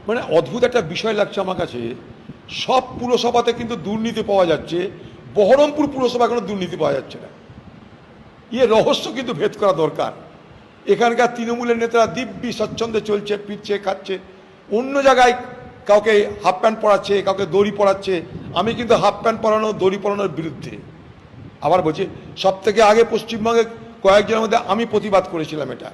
মানে অদ্ভুত একটা বিষয় লাগছে আমার কাছে। সব পুরসভাতে কিন্তু দুর্নীতি পাওয়া যাচ্ছে, বহরমপুর পুরসভা কোনো দুর্নীতি পাওয়া যাচ্ছে না। রহস্য কিন্তু ভেদ করা দরকার। এখানকার তৃণমূলের নেতারা দিব্যি স্বচ্ছন্দে চলছে, ফিরছে, খাচ্ছে। অন্য জায়গায় কাউকে হাফ প্যান্ট পরাচ্ছে, কাউকে দড়ি পরাচ্ছে। আমি কিন্তু হাফ প্যান্ট পরানো, দড়ি পরানোর বিরুদ্ধে। আবার বলছি, সব থেকে আগে পশ্চিমবঙ্গে কয়েকজনের মধ্যে আমি প্রতিবাদ করেছিলাম এটা।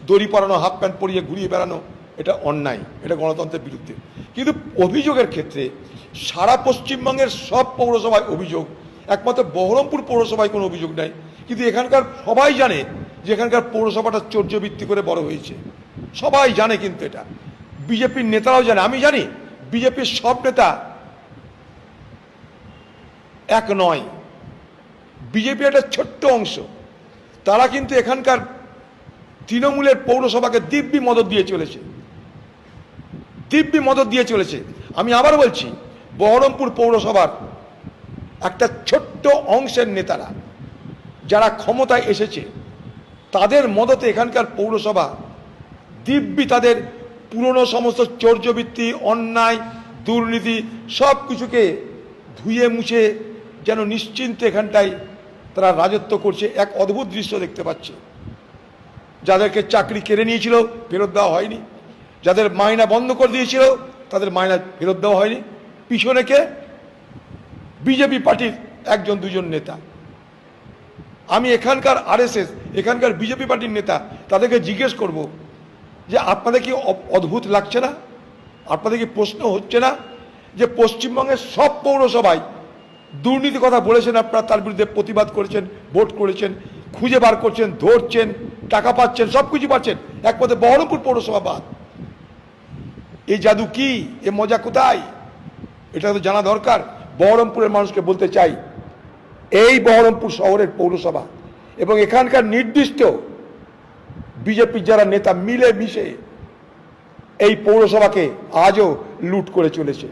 দড়ি পরানো, হাফ প্যান্ট পরিয়ে ঘুরিয়ে বেড়ানো এটা অন্যায়, এটা গণতন্ত্রের বিরুদ্ধে। কিন্তু অভিযোগের ক্ষেত্রে সারা পশ্চিমবঙ্গের সব পৌরসভায় অভিযোগ, একমাত্র বহরমপুর পৌরসভায় কোনো অভিযোগ নাই। কিন্তু এখানকার সবাই জানে যে এখানকার পৌরসভাটা চর্যবৃত্তি করে বড় হয়েছে, সবাই জানে। কিন্তু এটা বিজেপির নেতারাও জানে, আমি জানি। বিজেপির সব নেতা এক নয়, বিজেপি একটা ছোট্ট অংশ। তারা কিন্তু এখানকার তৃণমূলের পৌরসভাকে দিব্যি মদত দিয়ে চলেছে, দিব্যি মদত দিয়ে চলেছে। আমি আবার বলছি, বহরমপুর পৌরসভার একটা ছোট্ট অংশের নেতারা যারা ক্ষমতায় এসেছে, তাদের মদতে এখানকার পৌরসভা দিব্যি তাদের পুরনো সমস্ত চর্যবৃত্তি, অন্যায়, দুর্নীতি সব কিছুকে ধুয়ে মুছে যেন নিশ্চিন্তে এখানটায় তারা রাজত্ব করছে। এক অদ্ভুত দৃশ্য দেখতে পাচ্ছে। যাদেরকে চাকরি কেড়ে নিয়েছিল ফেরত দেওয়া হয়নি, যাদের মাইনা বন্ধ করে দিয়েছিল তাদের মাইনা ফেরত দেওয়া হয়নি। পিছনে কে? বিজেপি পার্টির একজন দুজন নেতা। আমি এখানকার আরএসএস, এখানকার বিজেপি পার্টির নেতা, তাদেরকে জিজ্ঞেস করব যে আপনাদের কি অদ্ভুত লাগছে না? আপনাদের কি প্রশ্ন হচ্ছে না যে পশ্চিমবঙ্গের সব পৌরসভায় দুর্নীতি কথা বলেছেন আপনারা, তার বিরুদ্ধে প্রতিবাদ করেছেন, ভোট করেছেন, খুঁজে বার করছেন, ধরছেন, টাকা পাচ্ছেন, সব কিছু পাচ্ছেন, একমাত্র বহরমপুর পৌরসভা বাদ। এই জাদু কি? এ মজা কোথায়? এটা তো জানা দরকার। বহরমপুরের মানুষকে বলতে চাই, এই বহরমপুর শহরের পৌরসভা এবং এখানকার নির্দিষ্ট বিজেপির যারা নেতা মিলে মিশে এই পৌরসভাকে আজও লুট করে চলেছে।